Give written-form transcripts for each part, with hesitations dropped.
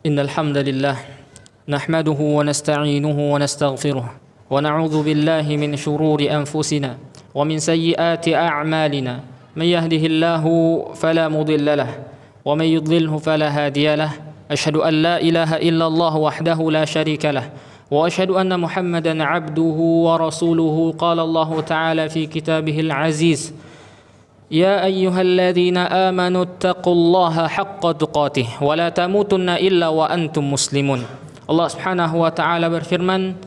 إن الحمد لله نحمده ونستعينه ونستغفره ونعوذ بالله من شرور أنفسنا ومن سيئات أعمالنا من يهده الله فلا مضل له ومن يضلله فلا هادي له أشهد أن لا إله إلا الله وحده لا شريك له وأشهد أن محمدا عبده ورسوله قال الله تعالى في كتابه العزيز يا أيها الذين آمنوا اتقوا الله حق تقاته ولا تموتن إلا وأنتم مسلمون. Allah Subhanahu wa taala berfirman,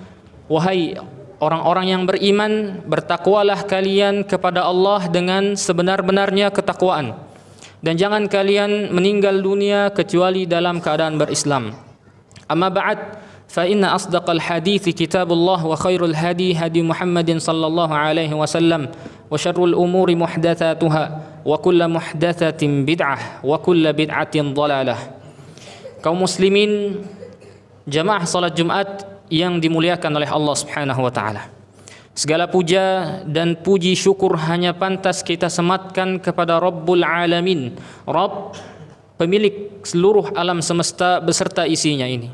wahai orang-orang yang beriman, bertakwalah kalian kepada Allah dengan sebenar-benarnya ketakwaan, dan jangan kalian meninggal dunia kecuali dalam keadaan berislam. Amma ba'd, fa inna asdaqal hadithi kitabullah wa khairul hadi hadi Muhammadin sallallahu alaihi wasallam wa syarrul umuri muhdatsatuha wa kullu muhdatsatin bid'ah wa kullu bid'atin dhalalah. Kaum muslimin, jamaah salat Jumat yang dimuliakan oleh Allah Subhanahu wa taala. Segala puja dan puji syukur hanya pantas kita sematkan kepada Rabbul Alamin, Rabb pemilik seluruh alam semesta beserta isinya ini,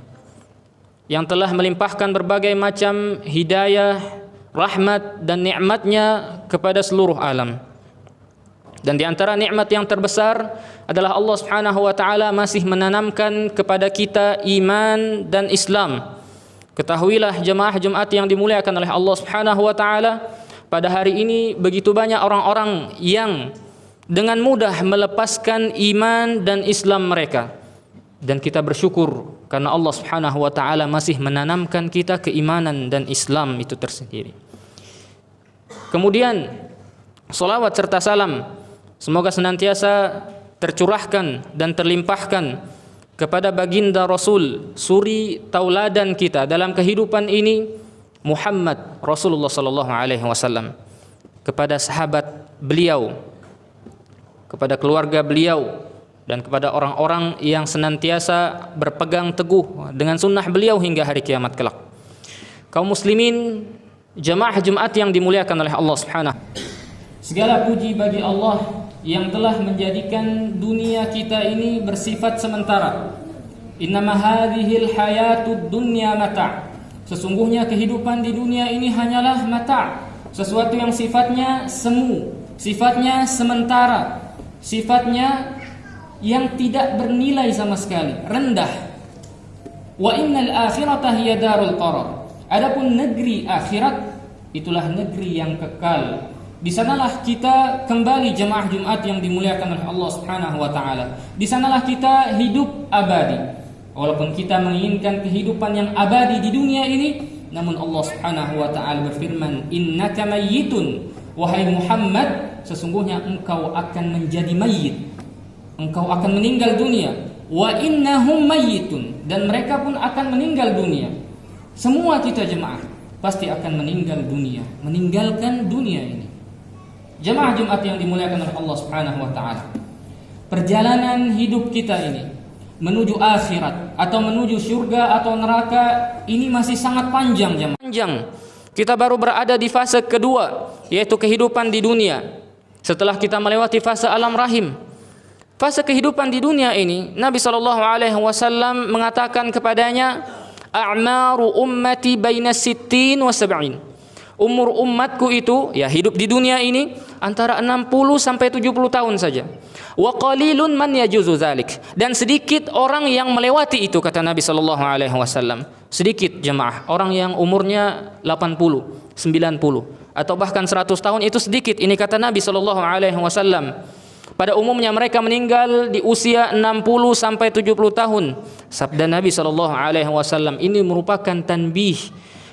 yang telah melimpahkan berbagai macam hidayah, rahmat dan nikmatnya kepada seluruh alam. Dan di antara nikmat yang terbesar adalah Allah Subhanahu wa taala masih menanamkan kepada kita iman dan Islam. Ketahuilah jemaah Jumat yang dimuliakan oleh Allah Subhanahu wa taala, pada hari ini begitu banyak orang-orang yang dengan mudah melepaskan iman dan Islam mereka. Dan kita bersyukur karena Allah Subhanahu wa taala masih menanamkan kita keimanan dan Islam itu tersendiri. Kemudian salawat serta salam semoga senantiasa tercurahkan dan terlimpahkan kepada baginda Rasul, suri tauladan kita dalam kehidupan ini, Muhammad Rasulullah sallallahu alaihi wasallam, kepada sahabat beliau, kepada keluarga beliau, dan kepada orang-orang yang senantiasa berpegang teguh dengan sunnah beliau hingga hari kiamat kelak. Kaum muslimin, jamaah Jumat yang dimuliakan oleh Allah Subhanahu. Segala puji bagi Allah yang telah menjadikan dunia kita ini bersifat sementara. Innama hadhil hayatud dunya mata'. Sesungguhnya kehidupan di dunia ini hanyalah mata', sesuatu yang sifatnya semu, sifatnya sementara, sifatnya yang tidak bernilai sama sekali, rendah. Wa innal akhirata hiya darul qarar. Adapun negeri akhirat itulah negeri yang kekal. Di sanalah kita kembali jemaah Jumat yang dimuliakan oleh Allah Subhanahu wa taala. Di sanalah kita hidup abadi. Walaupun kita menginginkan kehidupan yang abadi di dunia ini, namun Allah Subhanahu wa taala berfirman, "Innaka mayyitun." Wahai Muhammad, sesungguhnya engkau akan menjadi mayit. Engkau akan meninggal dunia. Wa innahum mayyitun, dan mereka pun akan meninggal dunia. Semua kita jemaah pasti akan meninggal dunia, meninggalkan dunia ini. Jemaah Jumat yang dimuliakan oleh Allah Subhanahu wa taala, perjalanan hidup kita ini menuju akhirat atau menuju surga atau neraka ini masih sangat panjang jemaah. Panjang. Kita baru berada di fase kedua, yaitu kehidupan di dunia. Setelah kita melewati fase alam rahim, fase kehidupan di dunia ini, Nabi sallallahu alaihi wasallam mengatakan kepadanya, a'maru ummati baina 60 wa 70. Umur umatku itu, ya hidup di dunia ini, antara 60 sampai 70 tahun saja. Wa qalilun man yajuzu dzalik. Dan sedikit orang yang melewati itu, kata Nabi sallallahu alaihi wasallam. Sedikit jemaah orang yang umurnya 80, 90 atau bahkan 100 tahun, itu sedikit. Ini kata Nabi sallallahu alaihi wasallam. Pada umumnya mereka meninggal di usia 60 sampai 70 tahun. Sabda Nabi sallallahu alaihi wasallam ini merupakan tanbih,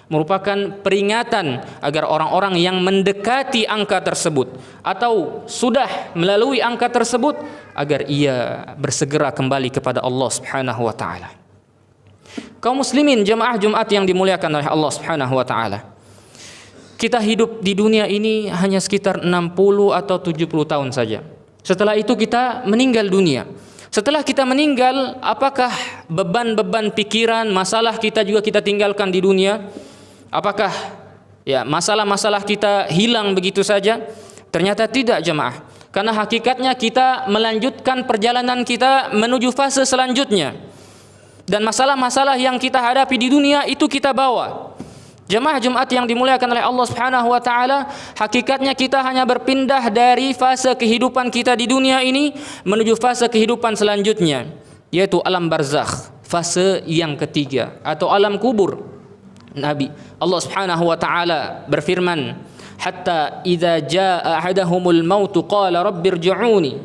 merupakan peringatan agar orang-orang yang mendekati angka tersebut atau sudah melalui angka tersebut agar ia bersegera kembali kepada Allah Subhanahu wa taala. Kaum muslimin jemaah Jumat yang dimuliakan oleh Allah Subhanahu wa taala, kita hidup di dunia ini hanya sekitar 60 atau 70 tahun saja. Setelah itu kita meninggal dunia. Setelah kita meninggal, apakah beban-beban pikiran, masalah kita juga kita tinggalkan di dunia? Apakah ya masalah-masalah kita hilang begitu saja? Ternyata tidak jemaah. Karena hakikatnya kita melanjutkan perjalanan kita menuju fase selanjutnya. dan masalah-masalah yang kita hadapi di dunia itu kita bawa. Jemaah Jumat yang dimuliakan oleh Allah Subhanahu wa taala, hakikatnya kita hanya berpindah dari fase kehidupan kita di dunia ini menuju fase kehidupan selanjutnya, yaitu alam barzakh, fase yang ketiga atau alam kubur. Nabi Allah Subhanahu wa taala berfirman, hatta idza jaa ahadahumul maut qala rabbirji'uni,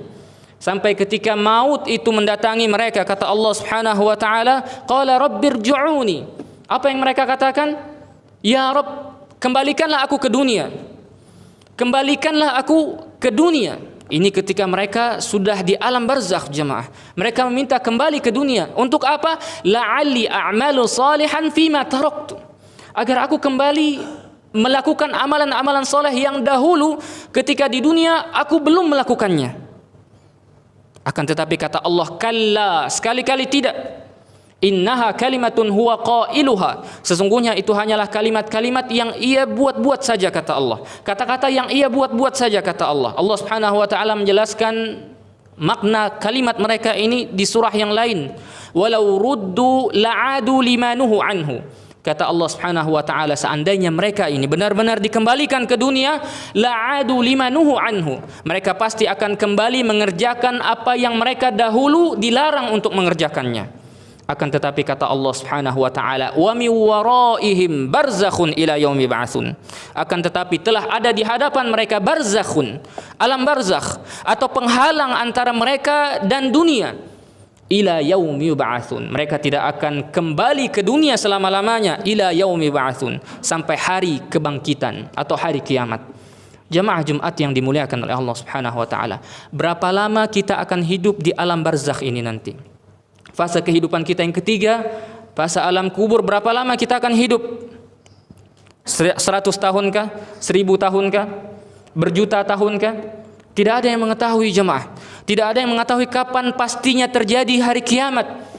sampai ketika maut itu mendatangi mereka, kata Allah Subhanahu wa taala, qala rabbirji'uni. Apa yang mereka katakan? Ya Rabb, kembalikanlah aku ke dunia. Kembalikanlah aku ke dunia. Ini ketika mereka sudah di alam barzakh, jemaah. Mereka meminta kembali ke dunia. Untuk apa? La'alli a'malu salihan fima taraktu. Agar aku kembali melakukan amalan-amalan soleh yang dahulu ketika di dunia aku belum melakukannya. Akan tetapi kata Allah, kalla, sekali-kali tidak. Innaha kalimatun huwa qailuha, sesungguhnya itu hanyalah kalimat-kalimat yang ia buat-buat saja, kata Allah. Kata-kata yang ia buat-buat saja, kata Allah. Allah Subhanahu wa taala menjelaskan makna kalimat mereka ini di surah yang lain. Walau ruddu la'adu limanuhu anhu. Kata Allah Subhanahu wa taala, seandainya mereka ini benar-benar dikembalikan ke dunia, la'adu limanuhu anhu, mereka pasti akan kembali mengerjakan apa yang mereka dahulu dilarang untuk mengerjakannya. Akan tetapi kata Allah Subhanahu wa taala, wa mi waraihim barzakhun ila yaumi ba'tsun. Akan tetapi telah ada di hadapan mereka barzakhun, alam barzakh atau penghalang antara mereka dan dunia. Ila yaumi ba'tsun. Mereka tidak akan kembali ke dunia selama-lamanya, ila yaumi ba'tsun, sampai hari kebangkitan atau hari kiamat. Jemaah Jumat yang dimuliakan oleh Allah Subhanahu wa taala, berapa lama kita akan hidup di alam barzakh ini nanti? Fase kehidupan kita yang ketiga, fase alam kubur, berapa lama kita akan hidup? 100 tahunkah? 1000 tahunkah? Berjuta tahunkah? Tidak ada yang mengetahui, jemaah. Tidak ada yang mengetahui kapan pastinya terjadi hari kiamat.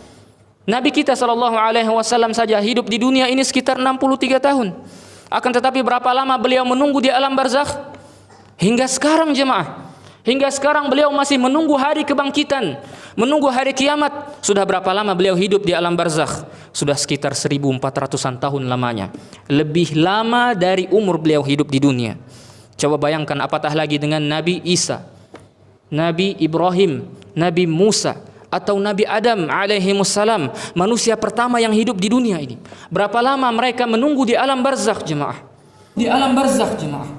Nabi kita SAW saja hidup di dunia ini sekitar 63 tahun. Akan tetapi berapa lama beliau menunggu di alam barzakh? Hingga sekarang, jemaah. Hingga sekarang beliau masih menunggu hari kebangkitan, menunggu hari kiamat. Sudah berapa lama beliau hidup di alam barzakh? Sudah sekitar 1400-an tahun lamanya. Lebih lama dari umur beliau hidup di dunia. Coba bayangkan apatah lagi dengan Nabi Isa, Nabi Ibrahim, Nabi Musa, atau Nabi Adam alaihimussalam, manusia pertama yang hidup di dunia ini. Berapa lama mereka menunggu di alam barzakh, jemaah? Di alam barzakh, jemaah.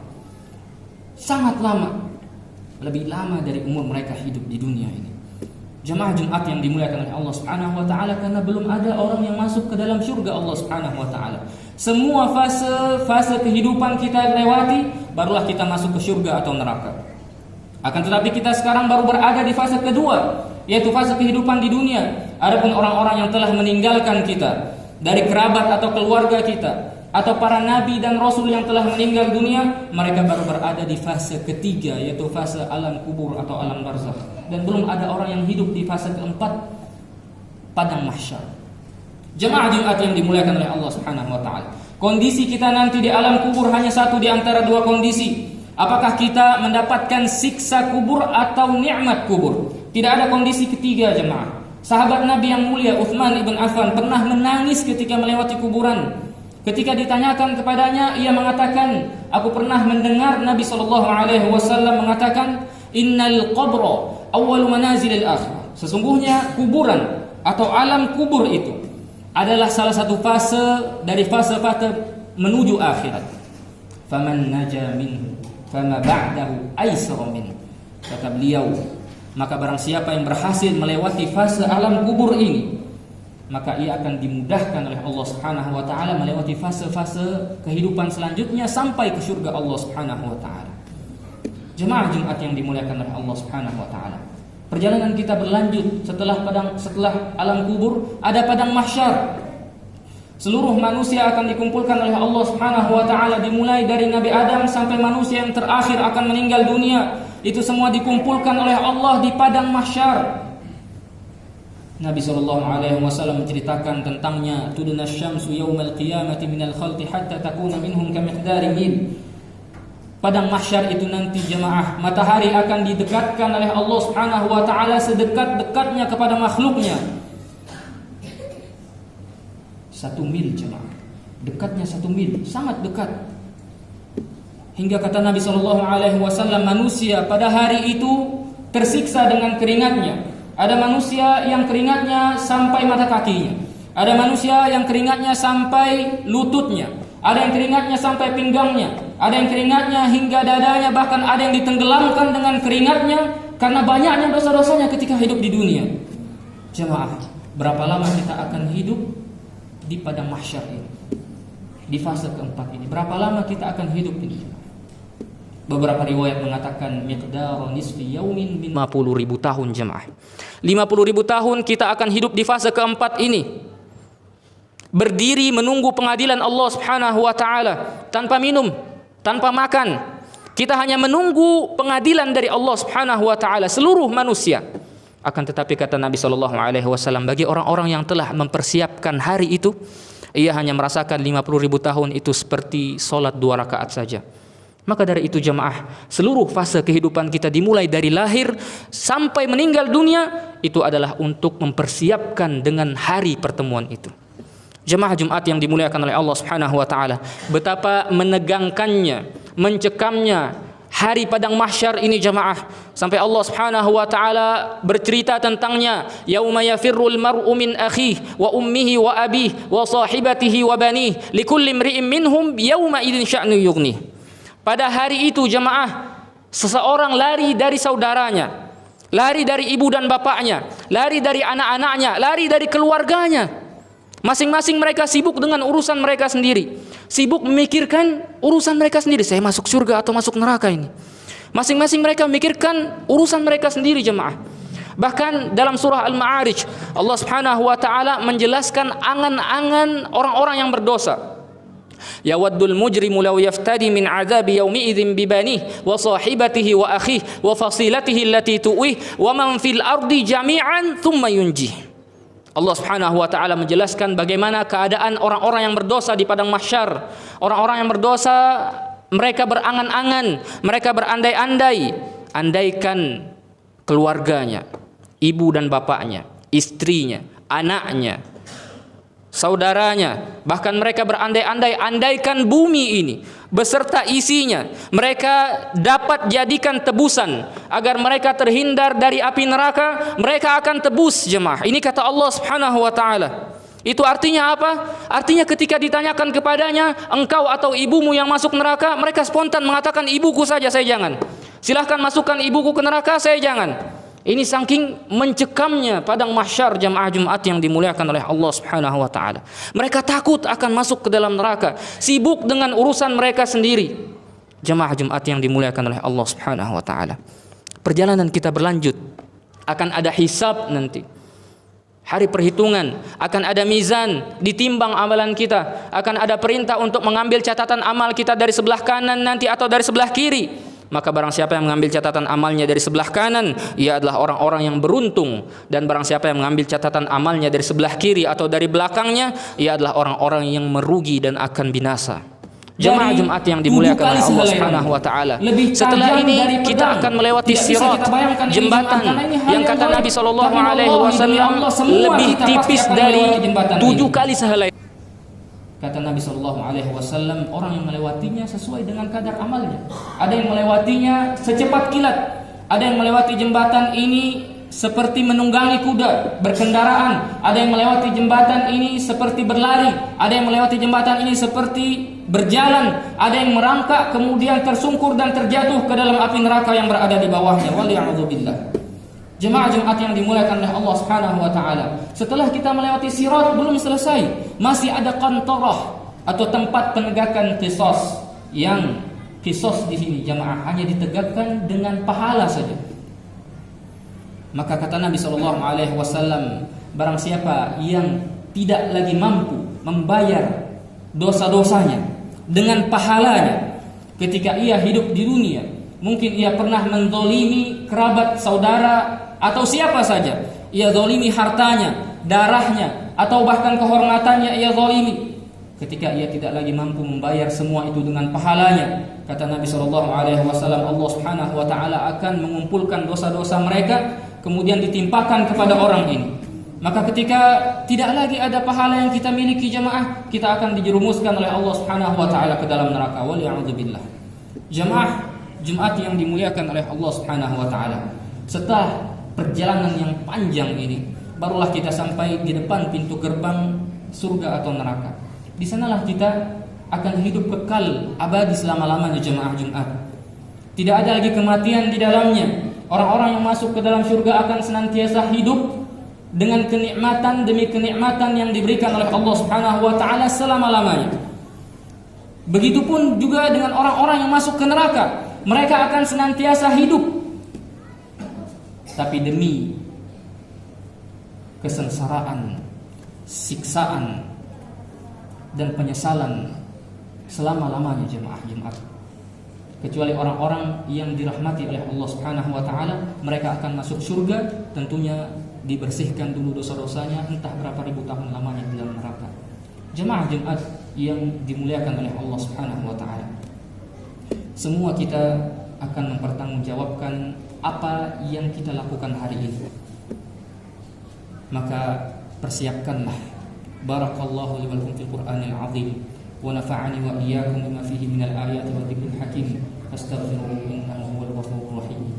Sangat lama. Lebih lama dari umur mereka hidup di dunia ini. Jemaah Jumat yang dimuliakan oleh Allah Subhanahu wa taala, karena belum ada orang yang masuk ke dalam surga Allah Subhanahu wa taala. Semua fase kehidupan kita lewati, barulah kita masuk ke surga atau neraka. Akan tetapi kita sekarang baru berada di fase kedua, yaitu fase kehidupan di dunia. Adapun orang-orang yang telah meninggalkan kita dari kerabat atau keluarga kita, atau para nabi dan rasul yang telah meninggal dunia, mereka baru berada di fase ketiga, yaitu fase alam kubur atau alam barzakh. Dan belum ada orang yang hidup di fase keempat, padang mahsyar. Jemaah Jumat yang dimuliakan oleh Allah Subhanahu wa taala, kondisi kita nanti di alam kubur hanya satu di antara dua kondisi. Apakah kita mendapatkan siksa kubur atau nikmat kubur? Tidak ada kondisi ketiga, jemaah. Sahabat Nabi yang mulia Utsman ibn Affan pernah menangis ketika melewati kuburan. Ketika ditanyakan kepadanya, ia mengatakan, aku pernah mendengar Nabi SAW mengatakan, innal qabra awwalu manazilil akhirah. Sesungguhnya kuburan atau alam kubur itu adalah salah satu fase dari fase-fase menuju akhirat. Faman naja minhu fama ba'dahu aysara min. Kata beliau, maka barang siapa yang berhasil melewati fase alam kubur ini, maka ia akan dimudahkan oleh Allah Subhanahu wa taala melewati fase-fase kehidupan selanjutnya sampai ke surga Allah Subhanahu wa taala. Jemaah Jumat yang dimuliakan oleh Allah Subhanahu wa taala. Perjalanan kita berlanjut setelah alam kubur, ada padang mahsyar. Seluruh manusia akan dikumpulkan oleh Allah Subhanahu wa taala, dimulai dari Nabi Adam sampai manusia yang terakhir akan meninggal dunia. Itu semua dikumpulkan oleh Allah di padang mahsyar. Nabi SAW menceritakan tentangnya, tudna syamsu yaumal qiyamati minal khalqi hatta takuna minhum kamiqdari mil. Padang mahsyar itu nanti, jemaah, matahari akan didekatkan oleh Allah Subhanahu wa taala sedekat-dekatnya kepada makhluknya. 1 mil jemaah. Dekatnya 1 mil, sangat dekat. Hingga kata Nabi SAW, manusia pada hari itu tersiksa dengan keringatnya. Ada manusia yang keringatnya sampai mata kakinya. Ada manusia yang keringatnya sampai lututnya. Ada yang keringatnya sampai pinggangnya. Ada yang keringatnya hingga dadanya. Bahkan ada yang ditenggelamkan dengan keringatnya karena banyaknya dosa-dosanya ketika hidup di dunia. Jemaah, berapa lama kita akan hidup di padang mahsyar ini, di fase keempat ini? Berapa lama kita akan hidup ini? Beberapa riwayat mengatakan miqdaru nisfi yaumin 50.000 tahun jemaah. 50.000 tahun kita akan hidup di fase keempat ini. Berdiri menunggu pengadilan Allah Subhanahu wa taala tanpa minum, tanpa makan. Kita hanya menunggu pengadilan dari Allah Subhanahu wa taala seluruh manusia. Akan tetapi kata Nabi sallallahu alaihi wasallam, bagi orang-orang yang telah mempersiapkan hari itu, ia hanya merasakan 50.000 tahun itu seperti salat 2 rakaat saja. Maka dari itu jemaah, seluruh fase kehidupan kita dimulai dari lahir sampai meninggal dunia itu adalah untuk mempersiapkan dengan hari pertemuan itu. Jemaah Jumat yang dimuliakan oleh Allah Subhanahu wa taala, betapa menegangkannya, mencekamnya hari padang mahsyar ini jemaah, sampai Allah Subhanahu wa taala bercerita tentangnya, yauma yafirrul mar'u min akhihi wa ummihi wa abihi wa sahibatihi wa banihi likulli imri'in minhum yauma idzin sya'nu yughni. Pada hari itu jemaah, seseorang lari dari saudaranya, lari dari ibu dan bapaknya, lari dari anak-anaknya, lari dari keluarganya. Masing-masing mereka sibuk dengan urusan mereka sendiri, sibuk memikirkan urusan mereka sendiri. Saya masuk surga atau masuk neraka ini? Masing-masing mereka memikirkan urusan mereka sendiri jemaah. Bahkan dalam surah Al-Ma'arij, Allah Subhanahu wa taala menjelaskan angan-angan orang-orang yang berdosa. Yawaddul mujrimu law yaftadi min adzabi yaumi idzin bibanihi wa sahibatihi wa akhihi wa fasilatihi allati tu'ih wa man fil ardi jami'an thumma yunjih. Allah Subhanahu wa taala menjelaskan bagaimana keadaan orang-orang yang berdosa di padang mahsyar. Orang-orang yang berdosa, mereka berangan-angan, mereka berandai-andai, andaikan keluarganya, ibu dan bapaknya, istrinya, anaknya, saudaranya, bahkan mereka berandai-andai, andaikan bumi ini beserta isinya mereka dapat jadikan tebusan agar mereka terhindar dari api neraka, mereka akan tebus jemaah. Ini kata Allah Subhanahu wa taala. Itu artinya apa? Artinya ketika ditanyakan kepadanya, engkau atau ibumu yang masuk neraka, mereka spontan mengatakan, ibuku saja, saya jangan. Silahkan masukkan ibuku ke neraka, saya jangan. Ini saking mencekamnya padang mahsyar jemaah Jumat yang dimuliakan oleh Allah Subhanahu wa taala. Mereka takut akan masuk ke dalam neraka, sibuk dengan urusan mereka sendiri. Jemaah Jumat yang dimuliakan oleh Allah Subhanahu wa taala. Perjalanan kita berlanjut. Akan ada hisab nanti. Hari perhitungan, akan ada mizan, ditimbang amalan kita, akan ada perintah untuk mengambil catatan amal kita dari sebelah kanan nanti atau dari sebelah kiri. Maka barang siapa yang mengambil catatan amalnya dari sebelah kanan, ia adalah orang-orang yang beruntung. Dan barang siapa yang mengambil catatan amalnya dari sebelah kiri atau dari belakangnya, ia adalah orang-orang yang merugi dan akan binasa. Jemaah Jumat yang dimuliakan oleh Allah Subhanahu wa taala. Setelah ini kita akan melewati sirat, jembatan yang kata Nabi sallallahu alaihi wasallam lebih tipis dari 7 kali sehelai. Kata Nabi sallallahu alaihi wasallam, orang yang melewatinya sesuai dengan kadar amalnya. Ada yang melewatinya secepat kilat, ada yang melewati jembatan ini seperti menunggangi kuda berkendaraan, ada yang melewati jembatan ini seperti berlari, ada yang melewati jembatan ini seperti berjalan, ada yang merangkak kemudian tersungkur dan terjatuh ke dalam api neraka yang berada di bawahnya. Waliya'udzubillah. Jemaah Jumat yang dimuliakan oleh Allah Subhanahu wa taala. Setelah kita melewati sirat belum selesai, masih ada qantarah atau tempat penegakan qisas, yang qisas di sini jemaah hanya ditegakkan dengan pahala saja. Maka kata Nabi sallallahu alaihi wasallam, barang siapa yang tidak lagi mampu membayar dosa-dosanya dengan pahalanya ketika ia hidup di dunia, mungkin ia pernah menzalimi kerabat, saudara, atau siapa saja. Ia zalimi hartanya, darahnya, atau bahkan kehormatannya ia zalimi. Ketika ia tidak lagi mampu membayar semua itu dengan pahalanya, kata Nabi SAW, Allah Subhanahu wa taala akan mengumpulkan dosa-dosa mereka, kemudian ditimpakan kepada orang ini. Maka ketika tidak lagi ada pahala yang kita miliki jamaah, kita akan dijerumuskan oleh Allah Subhanahu wa taala ke dalam neraka. Waliya'udzubillah. Jamaah Jumat yang dimuliakan oleh Allah Subhanahu wa taala. Setelah perjalanan yang panjang ini, barulah kita sampai di depan pintu gerbang surga atau neraka. Di sanalah kita akan hidup kekal abadi selama-lamanya jemaah Jumat. Tidak ada lagi kematian di dalamnya. Orang-orang yang masuk ke dalam surga akan senantiasa hidup dengan kenikmatan demi kenikmatan yang diberikan oleh Allah Subhanahu wa taala selama-lamanya. Begitupun juga dengan orang-orang yang masuk ke neraka. Mereka akan senantiasa hidup tapi demi kesengsaraan, siksaan dan penyesalan selama-lamanya jemaah Jumat. Kecuali orang-orang yang dirahmati oleh Allah Subhanahu wa taala, mereka akan masuk surga, tentunya dibersihkan dulu dosa-dosanya entah berapa ribu tahun lamanya di dalam neraka. Jemaah Jumat yang dimuliakan oleh Allah Subhanahu wa taala. Semua kita akan mempertanggungjawabkan apa yang kita lakukan hari ini. Maka persiapkanlah. Barakallahu li wa lakum fil Qur'anil 'azim wa nafa'ani wa iyyakum bima fihi minal ayati wa dzikril hakim. Astaghfiruhu innahu huwal ghafurur rahim.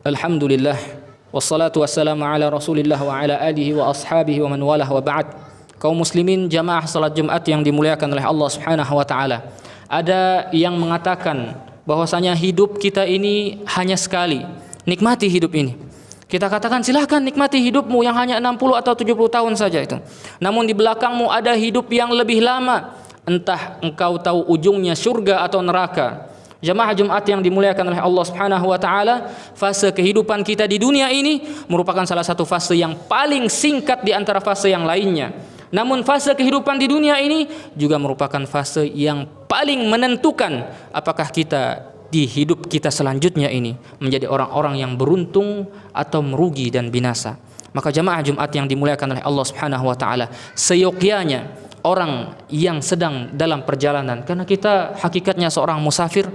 Alhamdulillah wassalatu wassalamu ala Rasulillah wa ala alihi wa ashabihi wa man walah wa ba'd. Kaum muslimin jamaah salat Jumat yang dimuliakan oleh Allah Subhanahu wa taala. Ada yang mengatakan bahwasanya hidup kita ini hanya sekali. Nikmati hidup ini. Kita katakan silahkan nikmati hidupmu yang hanya 60 atau 70 tahun saja itu. Namun di belakangmu ada hidup yang lebih lama. Entah engkau tahu ujungnya surga atau neraka. Jamaah Jumat yang dimuliakan oleh Allah Subhanahu wa taala, fase kehidupan kita di dunia ini merupakan salah satu fase yang paling singkat di antara fase yang lainnya. Namun fase kehidupan di dunia ini juga merupakan fase yang paling menentukan apakah kita di hidup kita selanjutnya ini menjadi orang-orang yang beruntung atau merugi dan binasa. Maka jamaah Jumat yang dimuliakan oleh Allah Subhanahu wa taala, seyogyanya orang yang sedang dalam perjalanan, karena kita hakikatnya seorang musafir,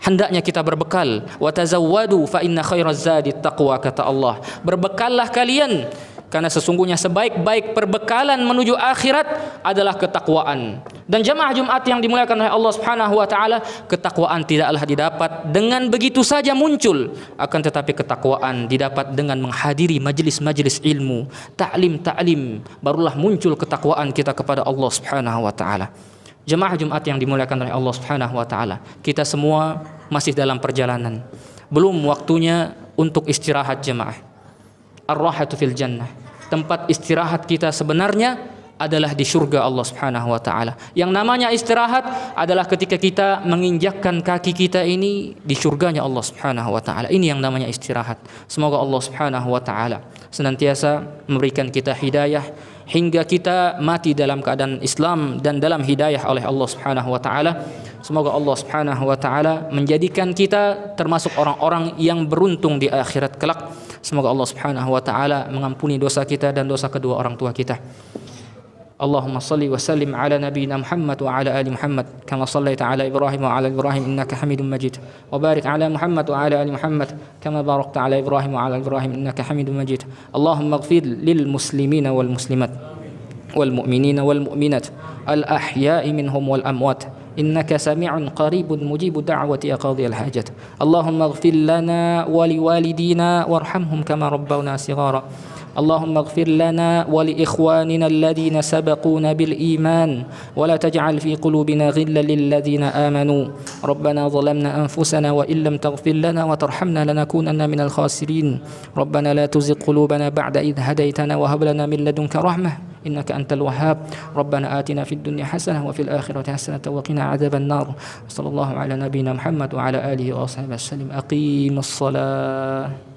hendaknya kita berbekal. Wa tazawwadu fa inna khairaz zadi taqwa, kata Allah. Berbekallah kalian karena sesungguhnya sebaik-baik perbekalan menuju akhirat adalah ketakwaan. Dan jamaah Jumat yang dimuliakan oleh Allah Subhanahu wa taala, ketakwaan tidaklah didapat dengan begitu saja muncul, akan tetapi ketakwaan didapat dengan menghadiri majelis-majelis ilmu, ta'lim, barulah muncul ketakwaan kita kepada Allah Subhanahu wa taala. Jamaah Jumat yang dimuliakan oleh Allah Subhanahu wa taala, kita semua masih dalam perjalanan. Belum waktunya untuk istirahat jemaah. Ar-rahatu fil jannah. Tempat istirahat kita sebenarnya adalah di surga Allah Subhanahu wa taala. Yang namanya istirahat adalah ketika kita menginjakkan kaki kita ini di surganya Allah Subhanahu wa taala. Ini yang namanya istirahat. Semoga Allah Subhanahu wa taala senantiasa memberikan kita hidayah hingga kita mati dalam keadaan Islam dan dalam hidayah oleh Allah Subhanahu wa taala. Semoga Allah Subhanahu wa taala menjadikan kita termasuk orang-orang yang beruntung di akhirat kelak. Semoga Allah Subhanahu wa taala mengampuni dosa kita dan dosa kedua orang tua kita. Allahumma salli wa sallim ala nabiyyina Muhammad wa ala ali Muhammad kama sallaita ala Ibrahim wa ala Ibrahim innaka Hamidum Majid. Wa barik ala Muhammad wa ala ali Muhammad kama barakta ala Ibrahim wa ala Ibrahim innaka Hamidum Majid. Allahumma ighfir lil muslimina wal muslimat wal mu'minina wal mu'minat al ahya'i minhum wal amwat. إنك سميع قريب مجيب دعوة قاضي الحاجة. اللهم اغفر لنا ولوالدينا وارحمهم كما ربونا صغارا. اللهم اغفر لنا ولإخواننا الذين سبقونا بالإيمان ولا تجعل في قلوبنا غلا للذين آمنوا. ربنا ظلمنا أنفسنا وإن لم تغفر لنا وترحمنا لنكونن من الخاسرين. ربنا لا تزغ قلوبنا بعد إذ هديتنا وهب لنا من لدنك رحمة إنك أنت الوهاب. ربنا آتنا في الدنيا حسنة وفي الآخرة حسنة وقنا عذاب النار. صلى الله على نبينا محمد وعلى آله وصحبه وسلم. أقيم الصلاة.